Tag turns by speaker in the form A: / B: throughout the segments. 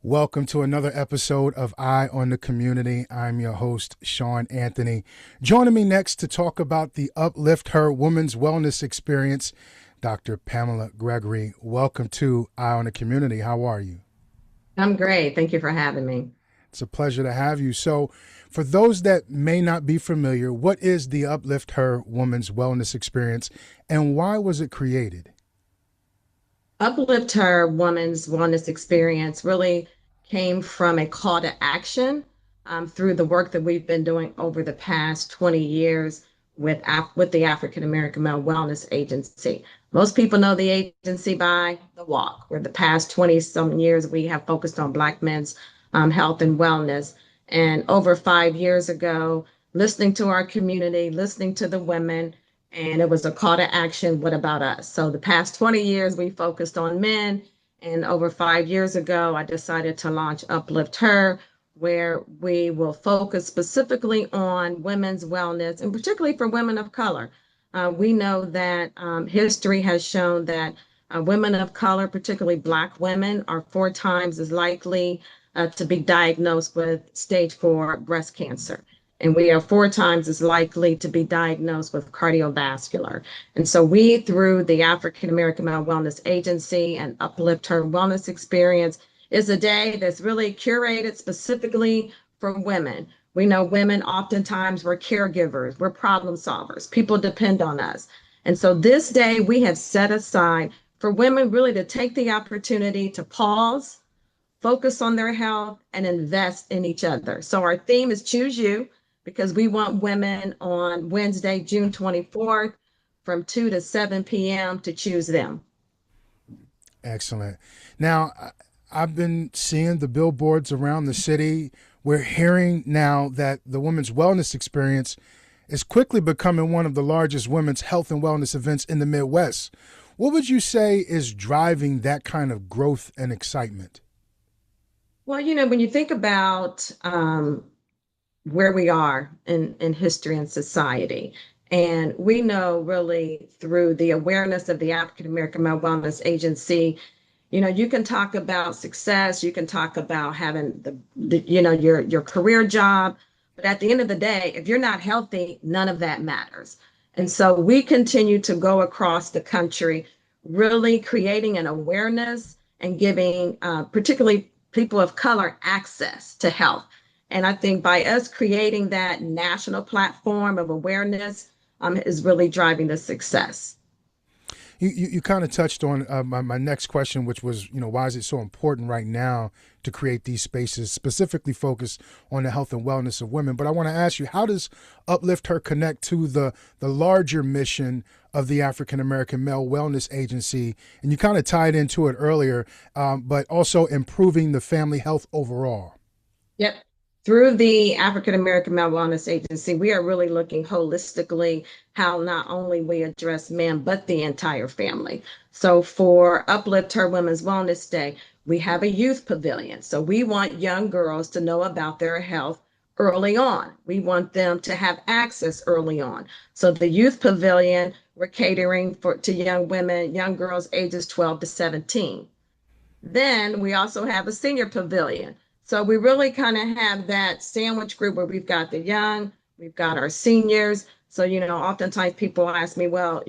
A: Welcome to another episode of Eye on the Community. I'm your host, Sean Anthony. Joining me next to talk about the Uplift Her Women's Wellness Experience, Dr. Pamela Gregory. Welcome to Eye on the Community. How are you?
B: I'm great. Thank you for having me.
A: It's a pleasure to have you. So, for those that may not be familiar, what is the Uplift Her Women's Wellness Experience and why was it created?
B: Uplift Her Woman's Wellness Experience really came from a call to action through the work that we've been doing over the past 20 years with the African American Male Wellness Agency. Most people know the agency by the walk, where the past 20 some years we have focused on Black men's health and wellness. And over 5 years ago, listening to our community, listening to the women, and it was a call to action. What about us? So the past 20 years, we focused on men. And over 5 years ago, I decided to launch Uplift Her, where we will focus specifically on women's wellness and particularly for women of color. We know that history has shown that women of color, particularly Black women, are 4 times as likely to be diagnosed with stage 4 breast cancer. And we are 4 times as likely to be diagnosed with cardiovascular. And so we, through the African American Male Wellness Agency and Uplift Her Wellness Experience, is a day that's really curated specifically for women. We know women oftentimes we're caregivers, we're problem solvers, people depend on us. And so this day we have set aside for women really to take the opportunity to pause, focus on their health, and invest in each other. So our theme is Choose You, because we want women on Wednesday, June 24th, from 2 to 7 p.m. to choose them.
A: Excellent. Now, I've been seeing the billboards around the city. We're hearing now that the Women's Wellness Experience is quickly becoming one of the largest women's health and wellness events in the Midwest. What would you say is driving that kind of growth and excitement?
B: Well, when you think about where we are in history and society, and we know really through the awareness of the African American Male Wellness Agency, you can talk about success, you can talk about having your career job, but at the end of the day, if you're not healthy, none of that matters. And so we continue to go across the country, really creating an awareness and giving particularly people of color access to health. And I think by us creating that national platform of awareness is really driving the success.
A: You kind of touched on my next question, which was, why is it so important right now to create these spaces specifically focused on the health and wellness of women? But I want to ask you, how does Uplift Her connect to the larger mission of the African American Male Wellness Agency? And you kind of tied into it earlier, but also improving the family health overall.
B: Yep. Through the African American Male Wellness Agency, we are really looking holistically how not only we address men, but the entire family. So for Uplift Her Women's Wellness Day, we have a youth pavilion. So we want young girls to know about their health early on. We want them to have access early on. So the youth pavilion, we're catering to young women, young girls ages 12 to 17. Then we also have a senior pavilion. So we really kind of have that sandwich group where we've got the young, we've got our seniors. So, oftentimes people ask me, well,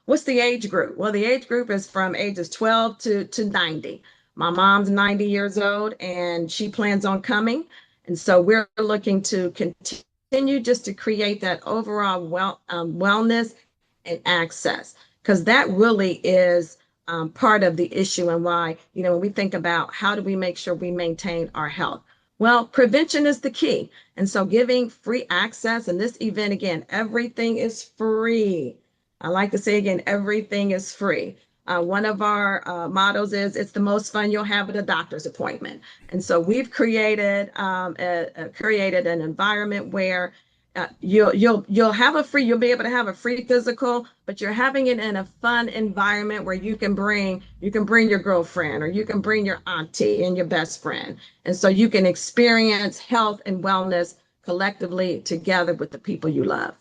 B: what's the age group? Well, the age group is from ages 12 to 90. My mom's 90 years old and she plans on coming. And so we're looking to continue just to create that overall wellness and access, because that really is part of the issue and why, when we think about how do we make sure we maintain our health? Well, prevention is the key. And so giving free access, and this event, again, everything is free. I like to say again, everything is free. One of our mottos is it's the most fun you'll have at a doctor's appointment. And so we've created an environment where you'll be able to have a free physical, but you're having it in a fun environment where you can bring your girlfriend, or you can bring your auntie and your best friend. And so you can experience health and wellness collectively together with the people you love.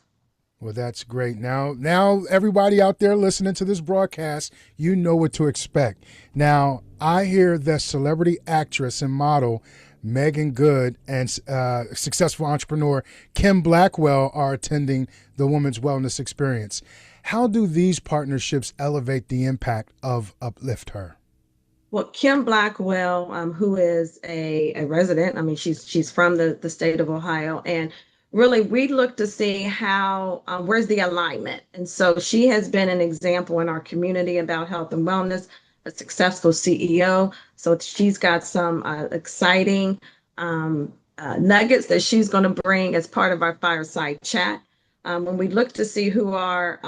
A: Well, that's great. Now everybody out there listening to this broadcast, you know what to expect. Now, I hear that celebrity actress and model Meagan Good and successful entrepreneur Kim Blackwell are attending the Women's Wellness Experience. How do these partnerships elevate the impact of Uplift Her?
B: Well, Kim Blackwell, who is a resident, I mean, she's from the state of Ohio, and really we look to see how where's the alignment. And so she has been an example in our community about health and wellness, a successful CEO. So she's got some exciting nuggets that she's going to bring as part of our fireside chat. When we looked to see who our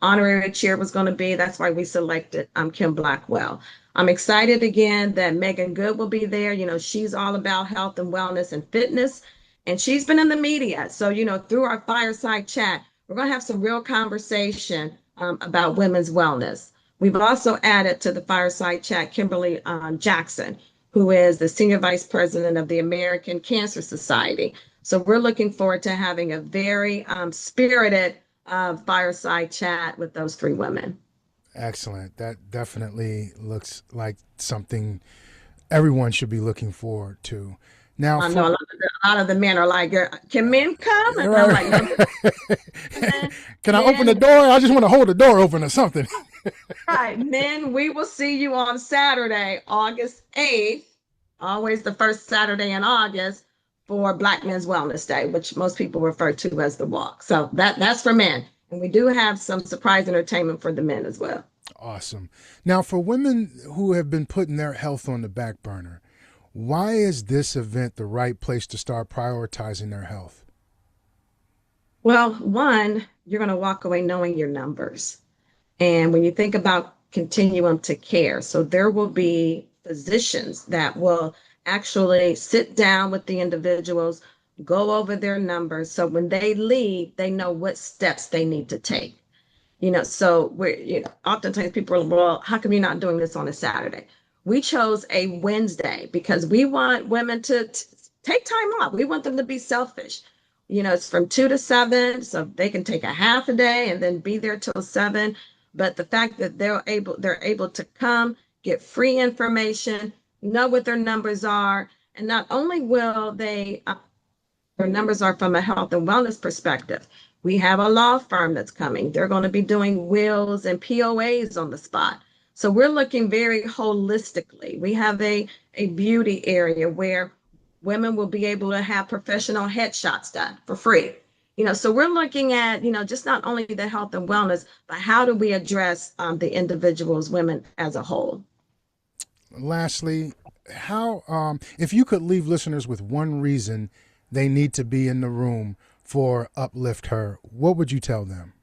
B: honorary chair was going to be, that's why we selected Kim Blackwell. I'm excited again that Meagan Good will be there. You know, she's all about health and wellness and fitness, and she's been in the media. So, you know, through our fireside chat, we're going to have some real conversation about women's wellness. We've also added to the fireside chat Kimberly Jackson, who is the Senior Vice President of the American Cancer Society. So we're looking forward to having a very spirited fireside chat with those three women.
A: Excellent. That definitely looks like something everyone should be looking forward to. Now,
B: I know a lot of the men are like, "Can men come?" And I'm like,
A: right.
B: "No." Men,
A: Can I open the
B: men,
A: door? I just want to hold the door open or something.
B: right, men, we will see you on Saturday, August 8th, always the first Saturday in August for Black Men's Wellness Day, which most people refer to as the walk. So that's for men. And we do have some surprise entertainment for the men as well.
A: Awesome. Now, for women who have been putting their health on the back burner, why is this event the right place to start prioritizing their health?
B: Well, one, you're going to walk away knowing your numbers. And when you think about continuum to care, so there will be physicians that will actually sit down with the individuals, go over their numbers. So when they leave, they know what steps they need to take. You know, so we're, you know, oftentimes people are, well, how come you're not doing this on a Saturday? We chose a Wednesday because we want women to take time off. We want them to be selfish. You know, it's from 2 to 7, so they can take a half a day and then be there till 7. But the fact that they're able to come, get free information, know what their numbers are, and not only will they their numbers are from a health and wellness perspective. We have a law firm that's coming. They're going to be doing wills and POAs on the spot. So we're looking very holistically. We have a beauty area where women will be able to have professional headshots done for free. You know, so we're looking at, you know, just not only the health and wellness, but how do we address the individuals, women as a whole?
A: Lastly, how if you could leave listeners with one reason they need to be in the room for Uplift Her, what would you tell them?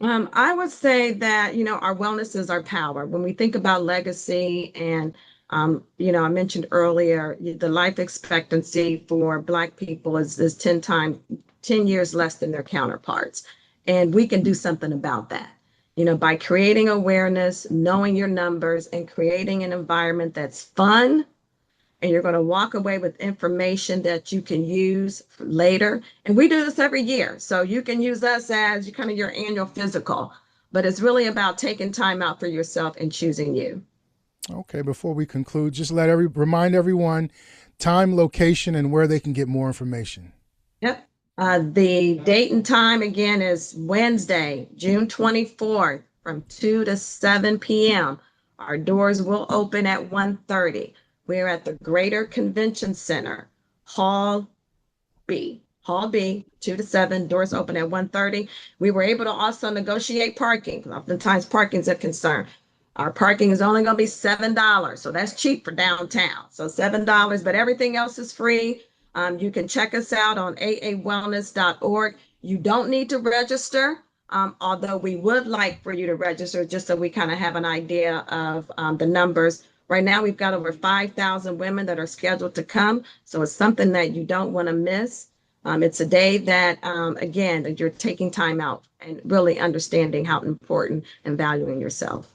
B: I would say that, you know, our wellness is our power. When we think about legacy and, you know, I mentioned earlier, the life expectancy for Black people is 10 years less than their counterparts. And we can do something about that, you know, by creating awareness, knowing your numbers, and creating an environment that's fun, and you're going to walk away with information that you can use later. And we do this every year. So you can use us as kind of your annual physical, but it's really about taking time out for yourself and choosing you.
A: Okay, before we conclude, just remind everyone time, location, and where they can get more information.
B: Yep. The date and time again is Wednesday, June 24th from 2 to 7 p.m. Our doors will open at 1:30. We're at the Greater Convention Center, Hall B. Hall B, 2 to 7, doors open at 1:30. We were able to also negotiate parking. Oftentimes parking is a concern. Our parking is only going to be $7. So that's cheap for downtown. So $7, but everything else is free. You can check us out on aawellness.org. You don't need to register, although we would like for you to register just so we kind of have an idea of the numbers. Right now, we've got over 5,000 women that are scheduled to come. So it's something that you don't want to miss. It's a day that, again, that you're taking time out and really understanding how important and valuing yourself.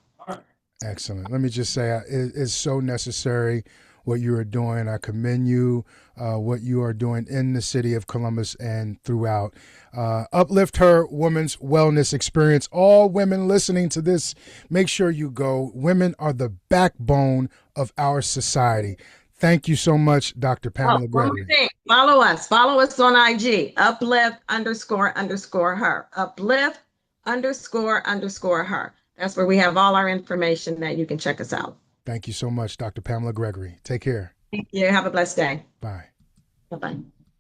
A: Excellent. Let me just say it is so necessary. what you are doing. I commend you, what you are doing in the city of Columbus and throughout. Uplift Her Women's Wellness Experience. All women listening to this, make sure you go. Women are the backbone of our society. Thank you so much, Dr.
B: Oh,
A: Pamela
B: one more
A: Gregory.
B: thing. Follow us. Follow us on IG. Uplift underscore her. Uplift underscore her. That's where we have all our information that you can check us out.
A: Thank you so much, Dr. Pamela Gregory. Take care.
B: Thank you. Have a blessed day.
A: Bye.
B: Bye bye.